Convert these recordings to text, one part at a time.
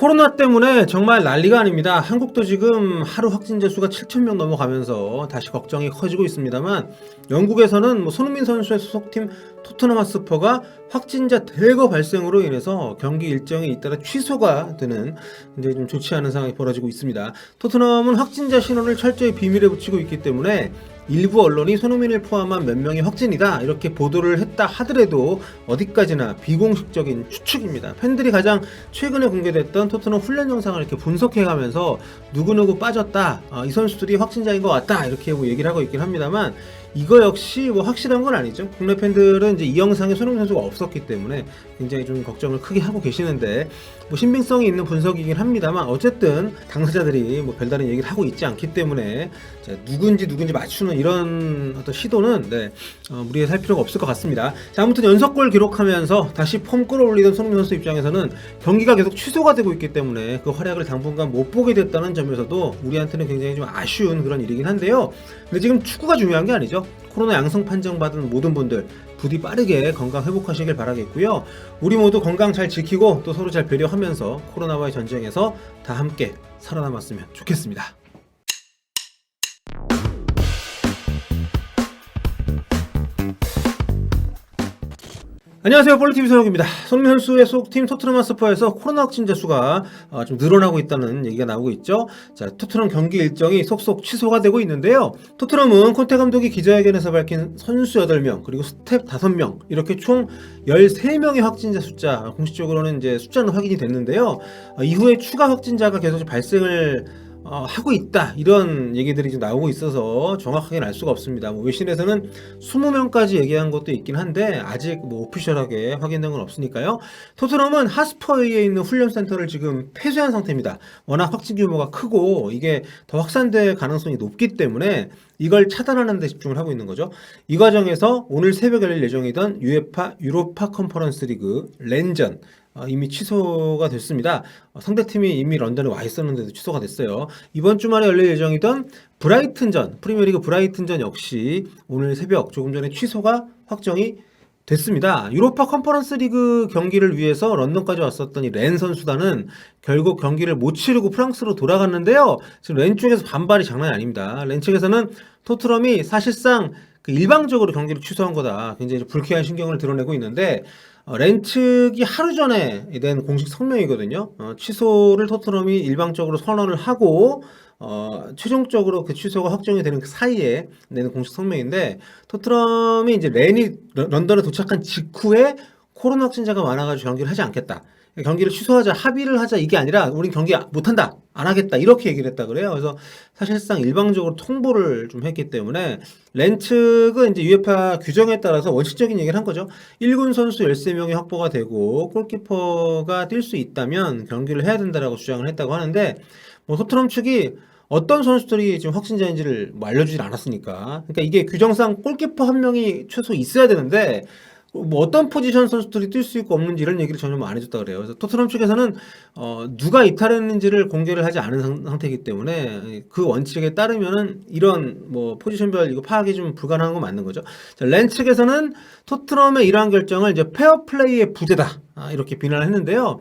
코로나 때문에 정말 난리가 아닙니다. 한국도 지금 하루 확진자 수가 7,000명 넘어가면서 다시 걱정이 커지고 있습니다만, 영국에서는 손흥민 선수의 소속팀 토트넘 핫스퍼가 확진자 대거 발생으로 인해서 경기 일정이 잇따라 취소가 되는 굉장히 좀 좋지 않은 상황이 벌어지고 있습니다. 토트넘은 확진자 신원을 철저히 비밀에 붙이고 있기 때문에 일부 언론이 손흥민을 포함한 몇 명이 확진이다 이렇게 보도를 했다 하더라도 어디까지나 비공식적인 추측입니다. 팬들이 가장 최근에 공개됐던 토트넘 훈련 영상을 이렇게 분석해가면서 누구누구 빠졌다, 이 선수들이 확진자인 것 같다 이렇게 얘기를 하고 있긴 합니다만, 이거 역시 확실한 건 아니죠. 국내 팬들은 이제 이 영상에 손흥민 선수가 없었기 때문에 굉장히 좀 걱정을 크게 하고 계시는데, 신빙성이 있는 분석이긴 합니다만, 어쨌든 당사자들이 별다른 얘기를 하고 있지 않기 때문에 누군지 맞추는 이런 어떤 시도는 무리해 살 필요가 없을 것 같습니다. 자, 아무튼 연속골 기록하면서 다시 폼 끌어올리던 손흥민 선수 입장에서는 경기가 계속 취소가 되고 있기 때문에 그 활약을 당분간 못 보게 됐다는 점에서도 우리한테는 굉장히 좀 아쉬운 그런 일이긴 한데요. 근데 지금 축구가 중요한 게 아니죠. 코로나 양성 판정받은 모든 분들 부디 빠르게 건강 회복하시길 바라겠고요. 우리 모두 건강 잘 지키고 또 서로 잘 배려하면서 코로나와의 전쟁에서 다 함께 살아남았으면 좋겠습니다. 안녕하세요, 볼리TV 손혁입니다. 손흥민 선수의 소속팀 토트넘 핫스퍼에서 코로나 확진자 수가 좀 늘어나고 있다는 얘기가 나오고 있죠. 자, 토트넘 경기 일정이 속속 취소가 되고 있는데요. 토트넘은 콘테 감독이 기자회견에서 밝힌 선수 8명 그리고 스텝 5명 이렇게 총 13명의 확진자 숫자, 공식적으로는 이제 숫자는 확인이 됐는데요. 이후에 추가 확진자가 계속 발생을 하고 있다 이런 얘기들이 좀 나오고 있어서 정확하게는 알 수가 없습니다. 외신에서는 20명까지 얘기한 것도 있긴 한데 아직 오피셜하게 확인된 건 없으니까요. 토트넘은 핫스퍼에 있는 훈련센터를 지금 폐쇄한 상태입니다. 워낙 확진 규모가 크고 이게 더 확산될 가능성이 높기 때문에 이걸 차단하는 데 집중을 하고 있는 거죠. 이 과정에서 오늘 새벽 열릴 예정이던 UEFA 유로파 컨퍼런스 리그 렌전 이미 취소가 됐습니다. 상대팀이 이미 런던에 와 있었는데도 취소가 됐어요. 이번 주말에 열릴 예정이던 브라이튼전, 프리미어리그 브라이튼전 역시 오늘 새벽 조금 전에 취소가 확정이 됐습니다. 유로파 컨퍼런스 리그 경기를 위해서 런던까지 왔었던 이 렌 선수단은 결국 경기를 못 치르고 프랑스로 돌아갔는데요. 지금 렌 쪽에서 반발이 장난이 아닙니다. 렌 측에서는 토트넘이 사실상 일방적으로 경기를 취소한 거다, 굉장히 불쾌한 신경을 드러내고 있는데, 렌 측이 하루 전에 낸 공식 성명이거든요. 취소를 토트넘이 일방적으로 선언을 하고 최종적으로 그 취소가 확정이 되는 그 사이에 내는 공식 성명인데, 토트넘이 이제 렌이 런던에 도착한 직후에 코로나 확진자가 많아가지고 경기를 하지 않겠다, 경기를 취소하자, 합의를 하자, 이게 아니라 우린 경기 못한다, 안 하겠다 이렇게 얘기를 했다 그래요. 그래서 사실상 일방적으로 통보를 좀 했기 때문에 렌 측은 이제 UEFA 규정에 따라서 원칙적인 얘기를 한 거죠. 1군 선수 13명이 확보가 되고 골키퍼가 뛸 수 있다면 경기를 해야 된다라고 주장을 했다고 하는데, 토트넘 측이 어떤 선수들이 지금 확진자인지를 알려주질 않았으니까, 그러니까 이게 규정상 골키퍼 한 명이 최소 있어야 되는데 어떤 포지션 선수들이 뛸 수 있고 없는지 이런 얘기를 전혀 안 해줬다 그래요. 그래서 토트넘 측에서는 누가 이탈했는지를 공개를 하지 않은 상태이기 때문에 그 원칙에 따르면은 이런 포지션별 이거 파악이 좀 불가능한 거 맞는 거죠. 자, 렌 측에서는 토트넘의 이러한 결정을 이제 페어플레이의 부재다, 이렇게 비난을 했는데요.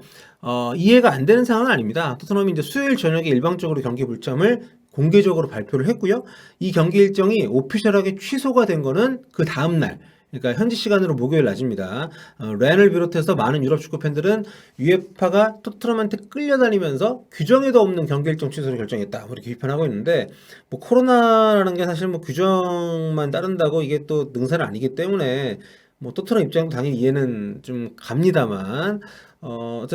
이해가 안 되는 상황은 아닙니다. 토트넘이 이제 수요일 저녁에 일방적으로 경기 불참을 공개적으로 발표를 했고요. 이 경기 일정이 오피셜하게 취소가 된 거는 그 다음 날, 그러니까 현지 시간으로 목요일 낮입니다. 렌을 비롯해서 많은 유럽 축구 팬들은 UEFA가 토트넘한테 끌려다니면서 규정에도 없는 경기 일정 취소를 결정했다, 이렇게 비판하고 있는데, 코로나라는 게 사실 규정만 따른다고 이게 또 능사는 아니기 때문에 토트넘 입장도 당연히 이해는 좀 갑니다만,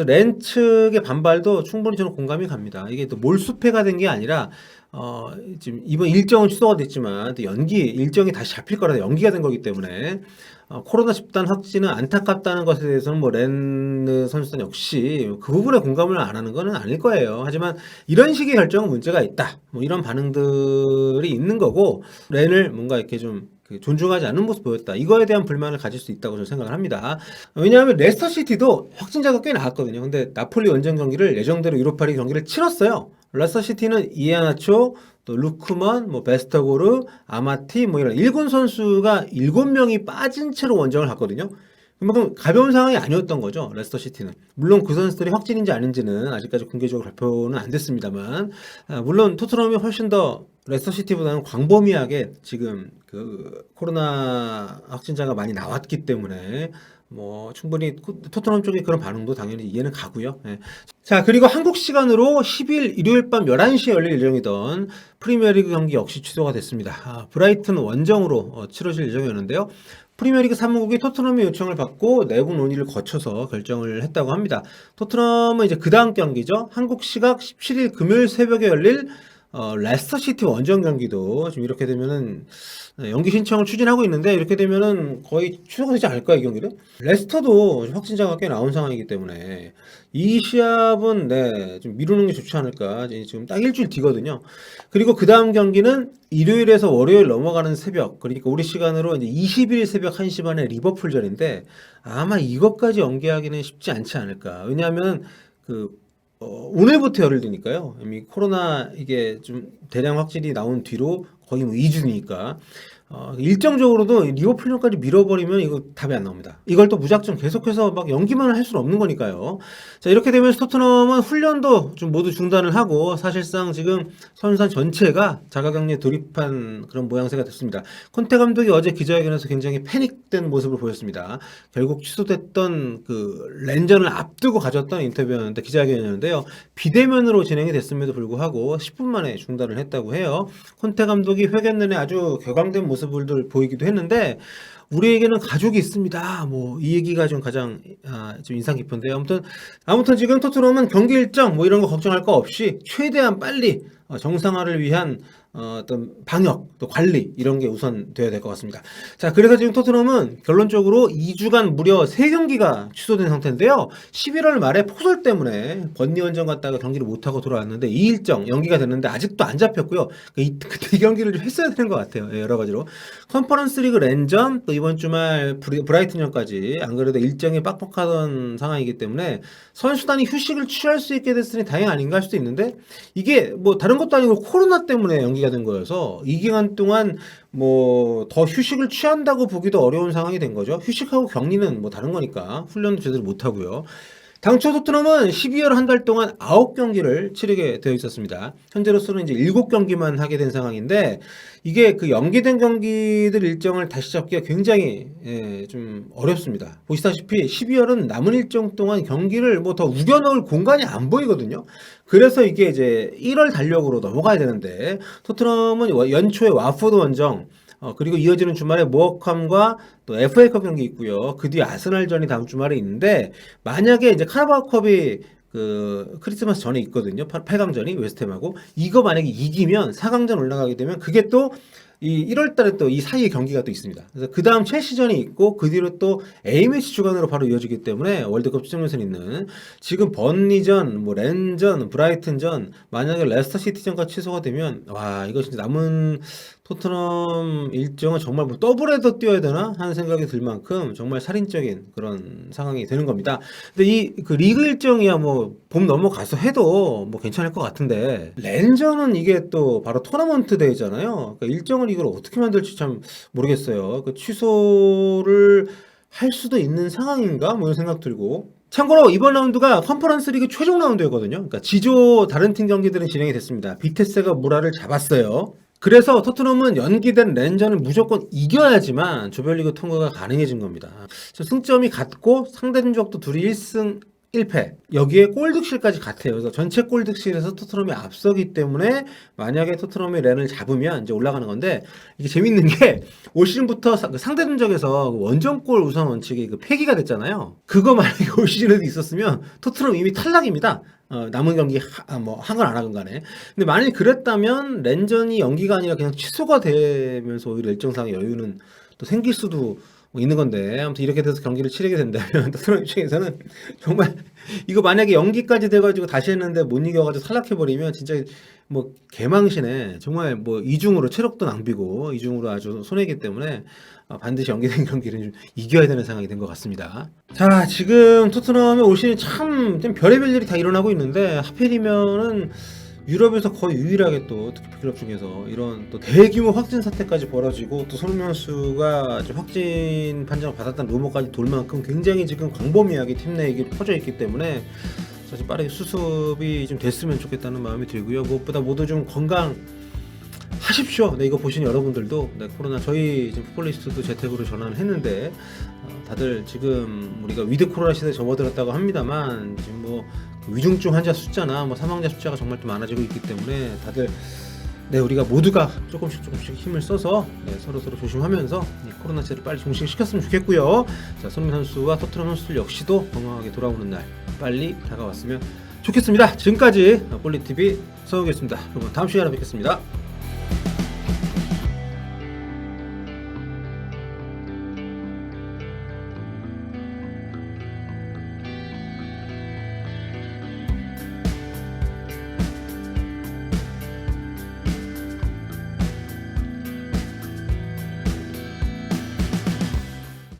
렌 측의 반발도 충분히 저는 공감이 갑니다. 이게 또 몰수패가 된 게 아니라 지금 이번 일정은 취소가 됐지만 또 일정이 다시 잡힐 거라 연기가 된 거기 때문에 코로나 집단 확진은 안타깝다는 것에 대해서는 렌 선수단 역시 그 부분에 공감을 안 하는 건 아닐 거예요. 하지만 이런 식의 결정은 문제가 있다, 이런 반응들이 있는 거고, 렌을 뭔가 이렇게 좀 존중하지 않는 모습 보였다, 이거에 대한 불만을 가질 수 있다고 저는 생각을 합니다. 왜냐하면 레스터시티도 확진자가 꽤 나왔거든요. 근데 나폴리 원정 경기를 예정대로 유로파리그 경기를 치렀어요. 레스터시티는 이에나초, 또 루크먼, 베스터고르, 아마티 이런 1군 선수가 7명이 빠진 채로 원정을 갔거든요. 그만큼 가벼운 상황이 아니었던 거죠. 레스터 시티는. 물론 그 선수들이 확진인지 아닌지는 아직까지 공개적으로 발표는 안 됐습니다만, 물론 토트넘이 훨씬 더 레스터 시티보다는 광범위하게 지금 그 코로나 확진자가 많이 나왔기 때문에 뭐 충분히 토트넘 쪽의 그런 반응도 당연히 이해는 가고요. 예. 자, 그리고 한국 시간으로 10일 일요일 밤 11시에 열릴 예정이던 프리미어리그 경기 역시 취소가 됐습니다. 브라이튼 원정으로 치러질 예정이었는데요. 프리미어리그 사무국이 토트넘의 요청을 받고 내부 논의를 거쳐서 결정을 했다고 합니다. 토트넘은 이제 그 다음 경기죠. 한국 시각 17일 금요일 새벽에 열릴 레스터 시티 원정 경기도 지금 이렇게 되면은 연기 신청을 추진하고 있는데, 이렇게 되면은 거의 취소가 되지 않을까 이 경기는? 레스터도 확진자가 꽤 나온 상황이기 때문에 이 시합은 좀 미루는 게 좋지 않을까. 지금 딱 일주일 뒤거든요. 그리고 그 다음 경기는 일요일에서 월요일 넘어가는 새벽, 그러니까 우리 시간으로 이제 20일 새벽 1시 반에 리버풀전인데 아마 이것까지 연기하기는 쉽지 않지 않을까. 왜냐하면 오늘부터 열흘이니까요. 이미 코로나 이게 좀 대량 확진이 나온 뒤로 거의 뭐 2주니까 일정적으로도 리버풀전까지 밀어버리면 이거 답이 안 나옵니다. 이걸 또 무작정 계속해서 막 연기만 할 수는 없는 거니까요. 자, 이렇게 되면서 토트넘은 훈련도 좀 모두 중단을 하고 사실상 지금 선수단 전체가 자가격리에 돌입한 그런 모양새가 됐습니다. 콘테 감독이 어제 기자회견에서 굉장히 패닉된 모습을 보였습니다. 결국 취소됐던 그 렌전을 앞두고 가졌던 인터뷰였는데, 기자회견이었는데요. 비대면으로 진행이 됐음에도 불구하고 10분 만에 중단을 했다고 해요. 콘테 감독이 회견 내내 아주 격앙된 모습을 보이기도 했는데, 우리에게는 가족이 있습니다. 뭐 이 얘기가 좀 가장 좀 인상 깊은데요. 아무튼 지금 토트넘은 경기 일정 뭐 이런 거 걱정할 거 없이 최대한 빨리 정상화를 위한 어떤 방역 또 관리 이런 게 우선 돼야 될 것 같습니다. 자, 그래서 지금 토트넘은 결론적으로 2주간 무려 3경기가 취소된 상태인데요. 11월 말에 폭설 때문에 번니원정 갔다가 경기를 못하고 돌아왔는데 이 일정 연기가 됐는데 아직도 안 잡혔고요. 그때 이 경기를 좀 했어야 되는 것 같아요. 예, 여러 가지로. 컨퍼런스 리그 랜전 또 이번 주말 브라이튼전까지 안 그래도 일정이 빡빡하던 상황이기 때문에 선수단이 휴식을 취할 수 있게 됐으니 다행 아닌가 할 수도 있는데, 이게 뭐 다른 것도 아니고 코로나 때문에 연기가 된 거여서 이 기간 동안 뭐 더 휴식을 취한다고 보기도 어려운 상황이 된 거죠. 휴식하고 격리는 뭐 다른 거니까 훈련도 제대로 못 하고요. 당초 토트넘은 12월 한 달 동안 9경기를 치르게 되어 있었습니다. 현재로서는 이제 7경기만 하게 된 상황인데, 이게 그 연기된 경기들 일정을 다시 잡기가 굉장히 좀 어렵습니다. 보시다시피 12월은 남은 일정 동안 경기를 뭐 더 우겨넣을 공간이 안 보이거든요. 그래서 이게 이제 1월 달력으로 넘어가야 되는데, 토트넘은 연초에 와포드 원정, 그리고 이어지는 주말에 모어캄과 또 FA컵 경기 있고요. 그 뒤에 아스날전이 다음 주말에 있는데, 만약에 이제 카라바오컵이 그 크리스마스 전에 있거든요. 8강전이 웨스트햄하고, 이거 만약에 이기면 4강전 올라가게 되면 그게 또 이 1월 달에 또 이 사이에 경기가 또 있습니다. 그래서 그 다음 첼시전이 있고 그 뒤로 또 A매치 주간으로 바로 이어지기 때문에 월드컵 출전권이 있는 지금 번니전, 뭐 렌전, 브라이튼전, 만약에 레스터 시티전까지 취소가 되면 와, 이거 진짜 남은 토트넘 일정은 정말 뭐 더블헤더 뛰어야 되나 하는 생각이 들 만큼 정말 살인적인 그런 상황이 되는 겁니다. 근데 이 그 리그 일정이야 뭐 봄 넘어가서 해도 뭐 괜찮을 것 같은데, 렌전은 이게 또 바로 토너먼트 대회잖아요. 그러니까 일정을 이걸 어떻게 만들지 참 모르겠어요. 그 취소를 할 수도 있는 상황인가 뭐 이런 생각 들고. 참고로 이번 라운드가 컨퍼런스 리그 최종 라운드였거든요. 그러니까 지조 다른 팀 경기들은 진행이 됐습니다. 비테스가 무라를 잡았어요. 그래서 토트넘은 연기된 렌전을 무조건 이겨야지만 조별리그 통과가 가능해진 겁니다. 승점이 같고 상대 전적도 둘이 1승 1패. 여기에 골득실까지 같아요. 그래서 전체 골득실에서 토트넘이 앞서기 때문에 만약에 토트넘이 렌을 잡으면 이제 올라가는 건데, 이게 재밌는 게 올 시즌부터 상대 전적에서 원정골 우선 원칙이 그 폐기가 됐잖아요. 그거 만약에 올 시즌에도 있었으면 토트넘 이미 탈락입니다. 남은 경기 뭐 한 건 안 하건 간에. 근데 만약에 그랬다면 렌전이 연기가 아니라 그냥 취소가 되면서 오히려 일정상의 여유는 또 생길 수도 뭐 있는 건데, 아무튼 이렇게 돼서 경기를 치르게 된다면 토트넘 입장에서는 정말 이거 만약에 연기까지 돼가지고 다시 했는데 못 이겨가지고 탈락해버리면 진짜 뭐 개망신에 정말 뭐 이중으로 체력도 낭비고 이중으로 아주 손해이기 때문에 반드시 연기된 경기를 좀 이겨야 되는 상황이 된 것 같습니다. 자, 지금 토트넘의 올 시즌 참 별의별 일이 다 일어나고 있는데, 하필이면은 유럽에서 거의 유일하게 또 특히 클럽 중에서 이런 또 대규모 확진 사태까지 벌어지고 또 손흥민 선수가 이제 확진 판정을 받았다는 루머까지 돌 만큼 굉장히 지금 광범위하게 팀 내에 이게 퍼져 있기 때문에 사실 빠르게 수습이 좀 됐으면 좋겠다는 마음이 들고요. 무엇보다 모두 좀 건강하십시오. 네, 이거 보시는 여러분들도 네, 코로나 저희 지금 풋볼리스트도 재택으로 전환을 했는데 다들 지금 우리가 위드 코로나 시대에 접어들었다고 합니다만 지금 뭐 위중증 환자 숫자나 뭐 사망자 숫자가 정말 좀 많아지고 있기 때문에 다들 네, 우리가 모두가 조금씩 힘을 써서 네, 서로 조심하면서 이 코로나 시대를 빨리 종식시켰으면 좋겠고요. 자, 손흥민 선수와 토트넘 선수들 역시도 건강하게 돌아오는 날 빨리 다가왔으면 좋겠습니다. 지금까지 볼리TV 서욱이었습니다. 여러분 다음 시간에 뵙겠습니다.